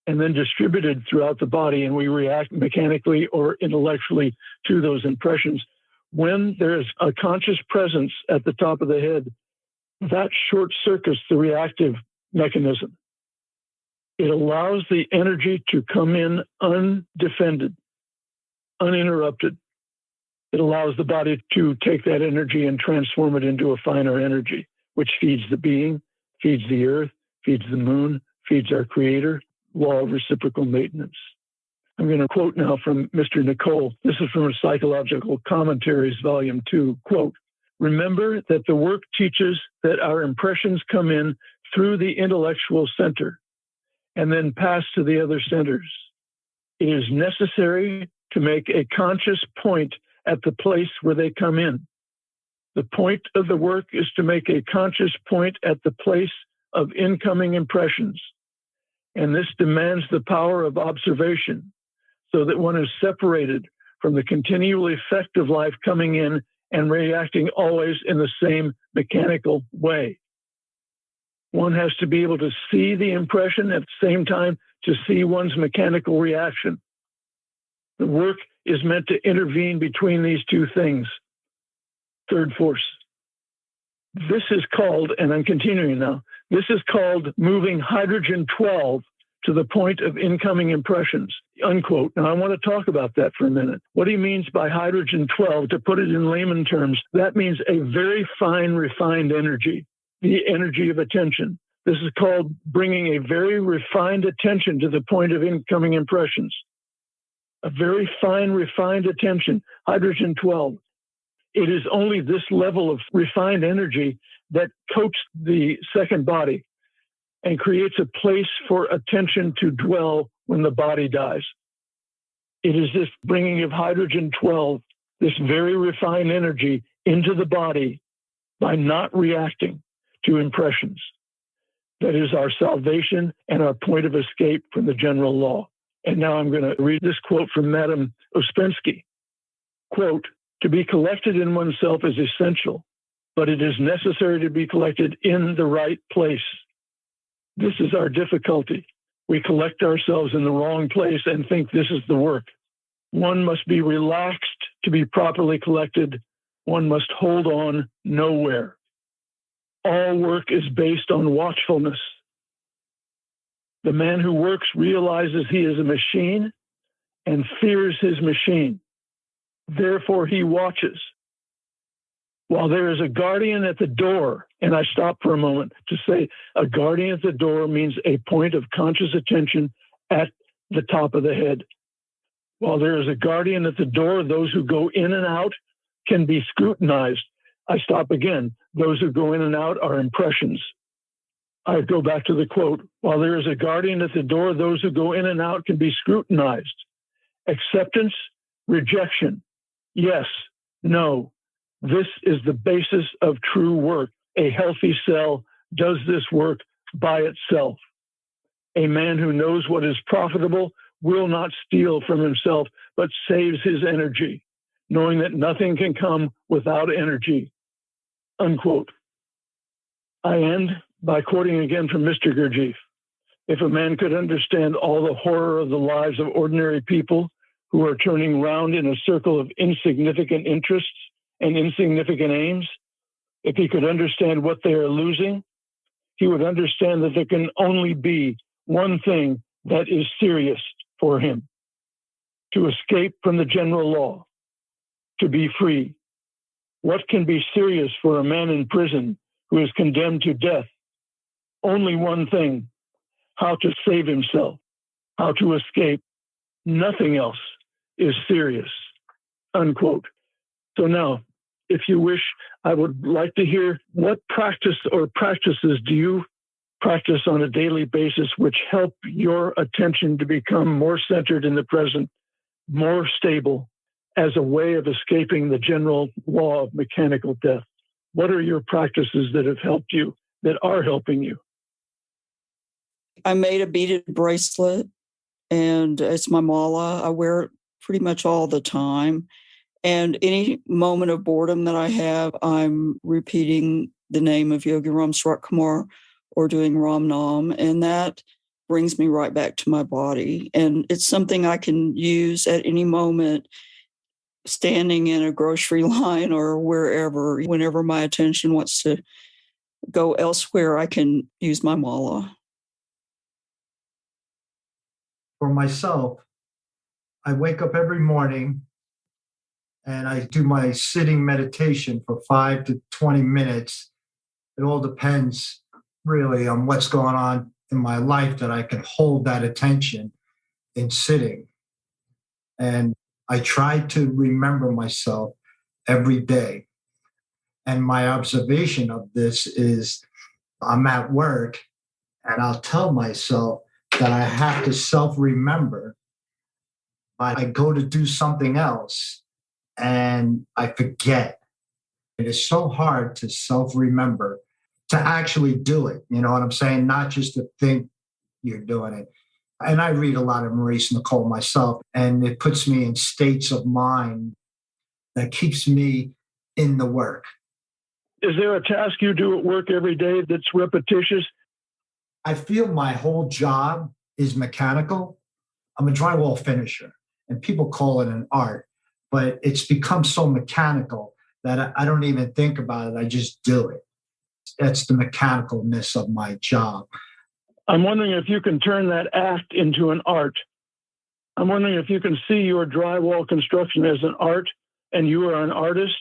and then distributed throughout the body, and we react mechanically or intellectually to those impressions. When there's a conscious presence at the top of the head, that short circuits the reactive mechanism. It allows the energy to come in undefended, uninterrupted. It allows the body to take that energy and transform it into a finer energy, which feeds the being, feeds the earth, feeds the moon, feeds our creator, law of reciprocal maintenance. I'm going to quote now from Mr. Nicole. This is from Psychological Commentaries, Volume 2. Quote, remember that the work teaches that our impressions come in through the intellectual center and then pass to the other centers. It is necessary to make a conscious point at the place where they come in. The point of the work is to make a conscious point at the place of incoming impressions. And this demands the power of observation so that one is separated from the continual effect of life coming in and reacting always in the same mechanical way. One has to be able to see the impression at the same time to see one's mechanical reaction. The work is meant to intervene between these two things. Third force. This is called, and I'm continuing now, this is called moving hydrogen 12 to the point of incoming impressions, unquote. Now, I want to talk about that for a minute. What he means by hydrogen 12, to put it in layman terms, that means a very fine, refined energy, the energy of attention. This is called bringing a very refined attention to the point of incoming impressions. A very fine, refined attention, hydrogen 12. It is only this level of refined energy that coats the second body and creates a place for attention to dwell when the body dies. It is this bringing of hydrogen 12, this very refined energy into the body by not reacting to impressions. That is our salvation and our point of escape from the general law. And now I'm going to read this quote from Madame Ouspensky. Quote, "To be collected in oneself is essential, but it is necessary to be collected in the right place. This is our difficulty. We collect ourselves in the wrong place and think this is the work. One must be relaxed to be properly collected. One must hold on nowhere. All work is based on watchfulness. The man who works realizes he is a machine and fears his machine. Therefore, he watches. While there is a guardian at the door," and I stop for a moment to say a guardian at the door means a point of conscious attention at the top of the head. While there is a guardian at the door, those who go in and out can be scrutinized. I stop again. Those who go in and out are impressions. I go back to the quote. While there is a guardian at the door, those who go in and out can be scrutinized. Acceptance, rejection. Yes, no. This is the basis of true work. A healthy cell does this work by itself. A man who knows what is profitable will not steal from himself, but saves his energy, knowing that nothing can come without energy. Unquote. I end by quoting again from Mr. Gurdjieff. If a man could understand all the horror of the lives of ordinary people who are turning round in a circle of insignificant interests and insignificant aims, if he could understand what they are losing, he would understand that there can only be one thing that is serious for him: to escape from the general law, to be free. What can be serious for a man in prison who is condemned to death? Only one thing: how to save himself, how to escape. Nothing else is serious. Unquote. So now, if you wish, I would like to hear what practice or practices do you practice on a daily basis which help your attention to become more centered in the present, more stable, as a way of escaping the general law of mechanical death? What are your practices that have helped you, that are helping you? I made a beaded bracelet, and it's my mala. I wear it pretty much all the time. And any moment of boredom that I have, I'm repeating the name of Yogi Ram Swarat Kumar or doing Ram Nam, and that brings me right back to my body. And it's something I can use at any moment, standing in a grocery line or wherever. Whenever my attention wants to go elsewhere, I can use my mala. For myself, I wake up every morning and I do my sitting meditation for 5 to 20 minutes. It all depends really on what's going on in my life that I can hold that attention in sitting. And I try to remember myself every day. And my observation of this is I'm at work and I'll tell myself that I have to self-remember. I go to do something else and I forget. It is so hard to self-remember. to actually do it. You know what I'm saying? Not just to think you're doing it. And I read a lot of Maurice Nicole myself, and it puts me in states of mind that keeps me in the work. Is there a task you do at work every day that's repetitious? I feel my whole job is mechanical. I'm a drywall finisher, and people call it an art, but it's become so mechanical that I don't even think about it. I just do it. That's the mechanicalness of my job. I'm wondering if you can turn that act into an art. I'm wondering if you can see your drywall construction as an art, and you are an artist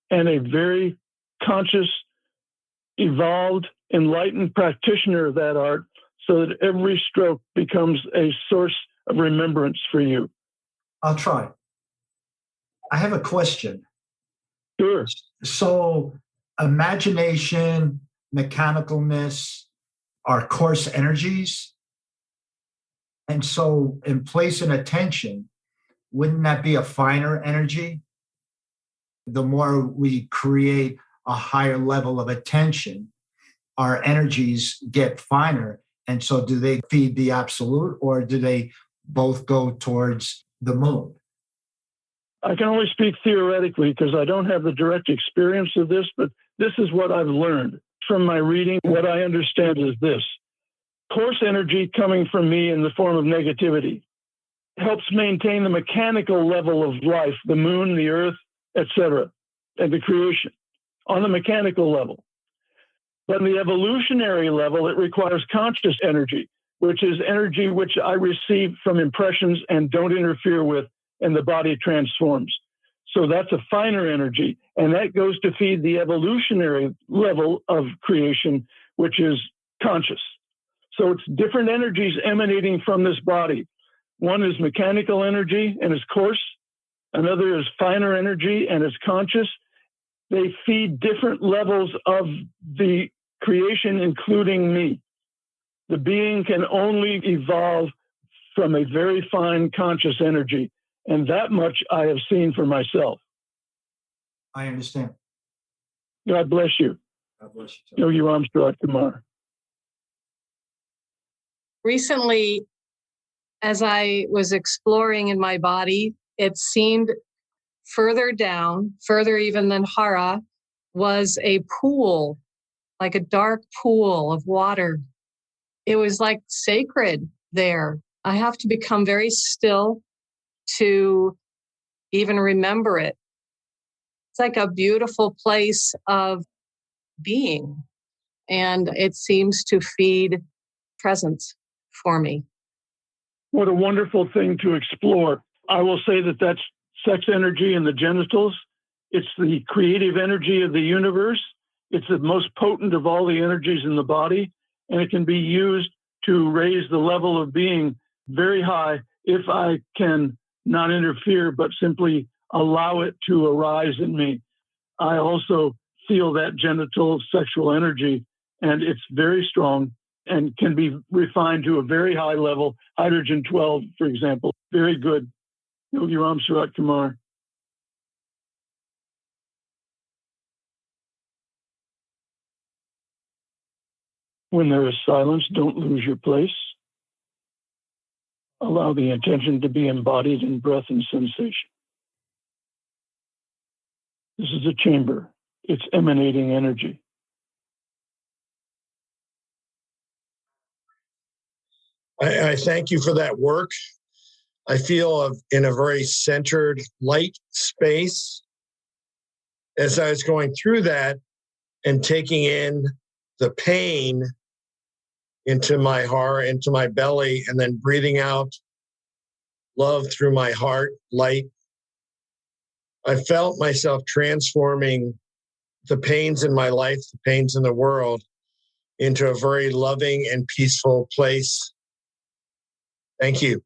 and a very conscious, evolved, enlightened practitioner of that art, so that every stroke becomes a source of remembrance for you. I'll try. I have a question. Sure. So imagination, mechanicalness are coarse energies. And so in place and attention, wouldn't that be a finer energy? The more we create a higher level of attention, our energies get finer. And so do they feed the absolute, or do they both go towards the moon? I can only speak theoretically because I don't have the direct experience of this, but this is what I've learned from my reading. What I understand is this: coarse energy coming from me in the form of negativity helps maintain the mechanical level of life, the moon, the earth, etc., and the creation on the mechanical level. But on the evolutionary level, it requires conscious energy, which is energy which I receive from impressions and don't interfere with, and the body transforms. So that's a finer energy, and that goes to feed the evolutionary level of creation, which is conscious. So it's different energies emanating from this body. One is mechanical energy and is coarse. Another is finer energy and is conscious. They feed different levels of the creation, including me. The being can only evolve from a very fine conscious energy. And that much I have seen for myself. I understand. God bless you. God bless you. Yogi Ramshaw Kumar. Recently, as I was exploring in my body, it seemed further down, further even than Hara, was a pool, like a dark pool of water. It was like sacred there. I have to become very still to even remember it. It's like a beautiful place of being, and it seems to feed presence for me. What a wonderful thing to explore. I will say that that's sex energy in the genitals. It's the creative energy of the universe. It's the most potent of all the energies in the body, and it can be used to raise the level of being very high if I can not interfere, but simply allow it to arise in me. I also feel that genital sexual energy, and it's very strong and can be refined to a very high level. Hydrogen 12, for example, very good. Yogi Ramsurat Kumar. When there is silence, don't lose your place. Allow the intention to be embodied in breath and sensation. This is a chamber. It's emanating energy. I thank you for that work. I feel in a very centered, light space. As I was going through that and taking in the pain into my heart, into my belly, and then breathing out love through my heart, light, I felt myself transforming the pains in my life, the pains in the world, into a very loving and peaceful place. Thank you.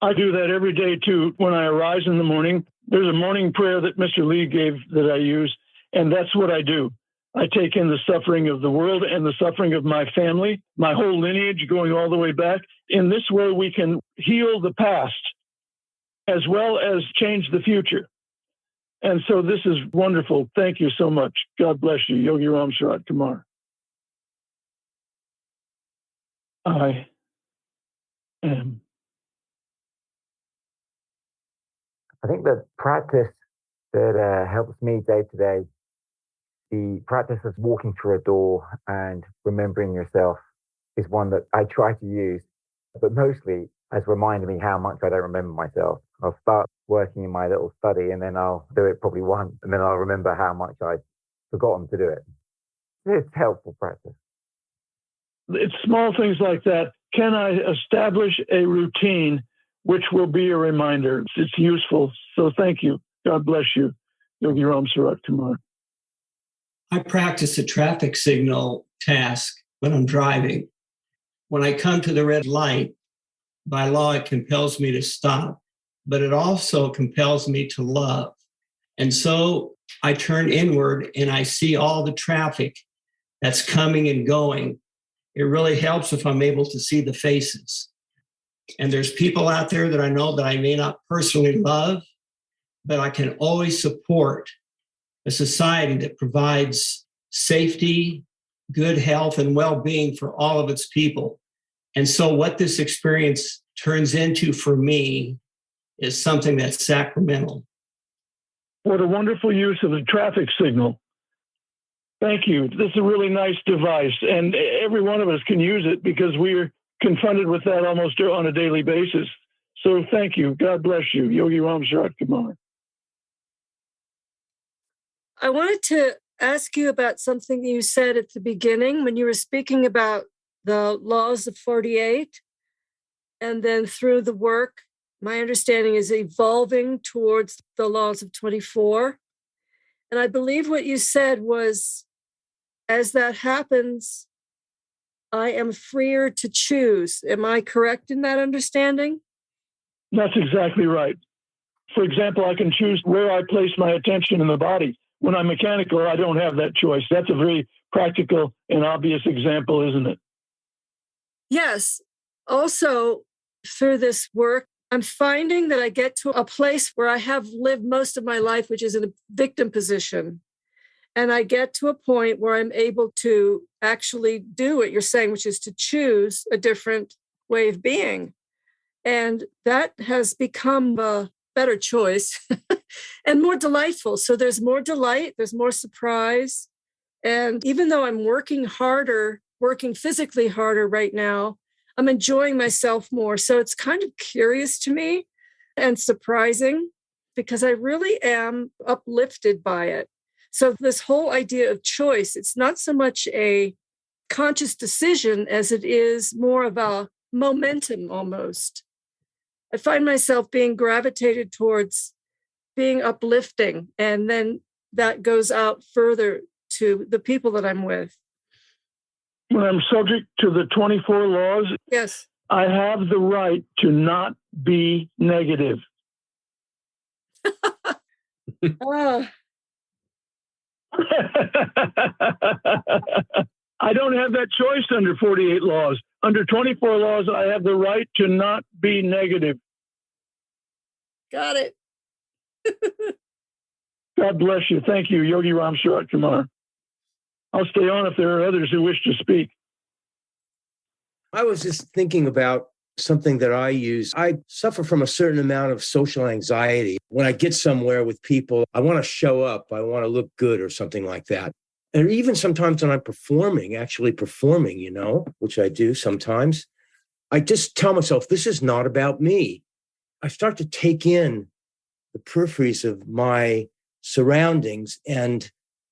I do that every day too. When I arise in the morning, there's a morning prayer that Mr. Lee gave that I use, and that's what I do. I take in the suffering of the world and the suffering of my family, my whole lineage going all the way back. In this way, we can heal the past as well as change the future. And so this is wonderful. Thank you so much. God bless you. Yogi Ramsurat Kumar. I am. I think the practice that helps me day to day, the practice of walking through a door and remembering yourself is one that I try to use, but mostly has reminded me how much I don't remember myself. I'll start working in my little study and then I'll do it probably once and then I'll remember how much I've forgotten to do it. It's helpful practice. It's small things like that. Can I establish a routine which will be a reminder? It's useful. So thank you. God bless you. Yogi Ram Surat Kumar. I practice a traffic signal task when I'm driving. When I come to the red light, by law, it compels me to stop, but it also compels me to love. And so I turn inward and I see all the traffic that's coming and going. It really helps if I'm able to see the faces. And there's people out there that I know that I may not personally love, but I can always support a society that provides safety, good health, and well-being for all of its people. And so what this experience turns into for me is something that's sacramental. What a wonderful use of the traffic signal. Thank you. This is a really nice device, and every one of us can use it because we're confronted with that almost on a daily basis. So thank you. God bless you. Yogi Ram Surat Kumar. I wanted to ask you about something you said at the beginning when you were speaking about the laws of 48, and then through the work, my understanding is evolving towards the laws of 24. And I believe what you said was, as that happens, I am freer to choose. Am I correct in that understanding? That's exactly right. For example, I can choose where I place my attention in the body. When I'm mechanical, I don't have that choice. That's a very practical and obvious example, isn't it? Yes. Also, through this work, I'm finding that I get to a place where I have lived most of my life, which is in a victim position. And I get to a point where I'm able to actually do what you're saying, which is to choose a different way of being. And that has become a better choice and more delightful. So there's more delight, there's more surprise. And even though I'm working physically harder right now, I'm enjoying myself more. So it's kind of curious to me and surprising because I really am uplifted by it. So this whole idea of choice, it's not so much a conscious decision as it is more of a momentum almost. I find myself being gravitated towards being uplifting, and then that goes out further to the people that I'm with. When I'm subject to the 24 laws, yes, I have the right to not be negative. I don't have that choice under 48 laws. Under 24 laws, I have the right to not be negative. Got it. God bless you. Thank you, Yogi Ram Surat Kumar. I'll stay on if there are others who wish to speak. I was just thinking about something that I use. I suffer from a certain amount of social anxiety. When I get somewhere with people, I want to show up. I want to look good or something like that. And even sometimes when I'm actually performing, which I do sometimes, I just tell myself, this is not about me. I start to take in the peripheries of my surroundings and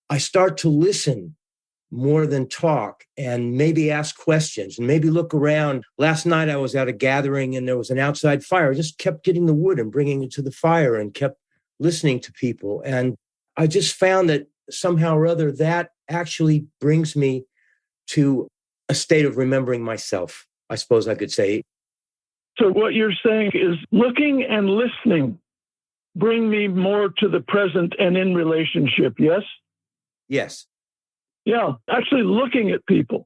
I start to listen more than talk and maybe ask questions and maybe look around. Last night I was at a gathering and there was an outside fire. I just kept getting the wood and bringing it to the fire and kept listening to people. And I just found that somehow or other that actually brings me to a state of remembering myself, I suppose I could say. So what you're saying is looking and listening bring me more to the present and in relationship, yes? Yes. Yeah, actually looking at people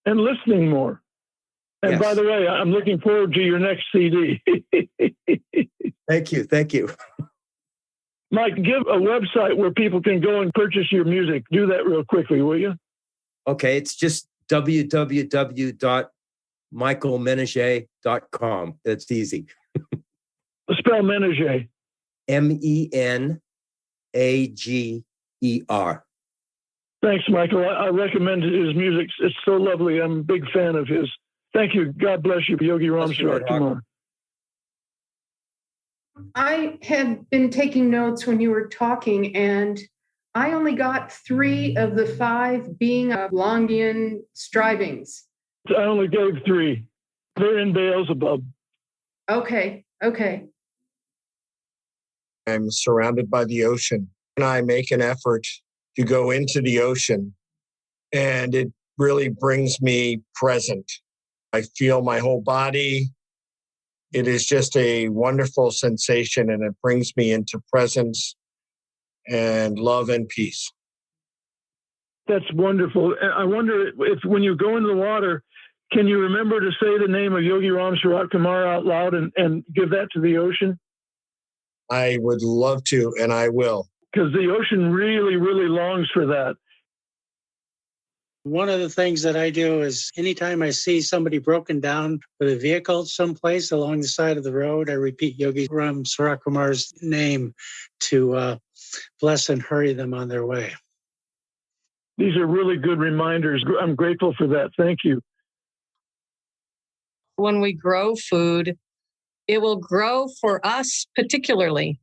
and listening more. And yes. By the way, I'm looking forward to your next CD. Thank you. Mike, give a website where people can go and purchase your music. Do that real quickly, will you? Okay, it's just www.gurdjieff, michaelmenager.com. That's easy. Spell Menager. MENAGER. Thanks, Michael. I recommend his music. It's so lovely. I'm a big fan of his. Thank you. God bless you, Yogi Ram Surat Kumar. I had been taking notes when you were talking, and I only got 3 of the 5 being obligolnian strivings. I only gave 3. They're in Beelzebub. Okay. I'm surrounded by the ocean, and I make an effort to go into the ocean, and it really brings me present. I feel my whole body. It is just a wonderful sensation, and it brings me into presence and love and peace. That's wonderful. I wonder if when you go into the water, can you remember to say the name of Yogi Ram Surat Kumar out loud and give that to the ocean? I would love to, and I will. Because the ocean really, really longs for that. One of the things that I do is anytime I see somebody broken down with a vehicle someplace along the side of the road, I repeat Yogi Ram Surat Kumar's name to bless and hurry them on their way. These are really good reminders. I'm grateful for that. Thank you. When we grow food, it will grow for us particularly.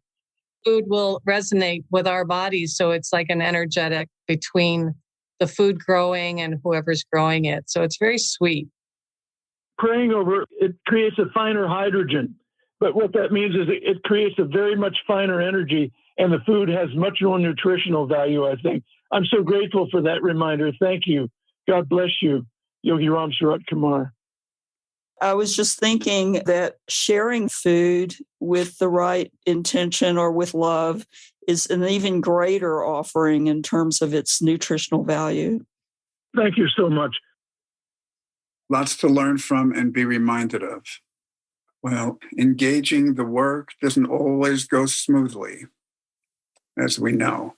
Food will resonate with our bodies. So it's like an energetic between the food growing and whoever's growing it. So it's very sweet. Praying over it creates a finer hydrogen. But what that means is it creates a very much finer energy, and the food has much more nutritional value, I think. I'm so grateful for that reminder. Thank you. God bless you, Yogi Ram Surat Kumar. I was just thinking that sharing food with the right intention or with love is an even greater offering in terms of its nutritional value. Thank you so much. Lots to learn from and be reminded of. Well, engaging the work doesn't always go smoothly, as we know.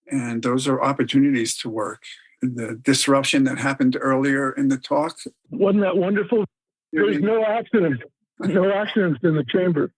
And those are opportunities to work. The disruption that happened earlier in the talk. Wasn't that wonderful? There's no accidents. No accidents in the chamber.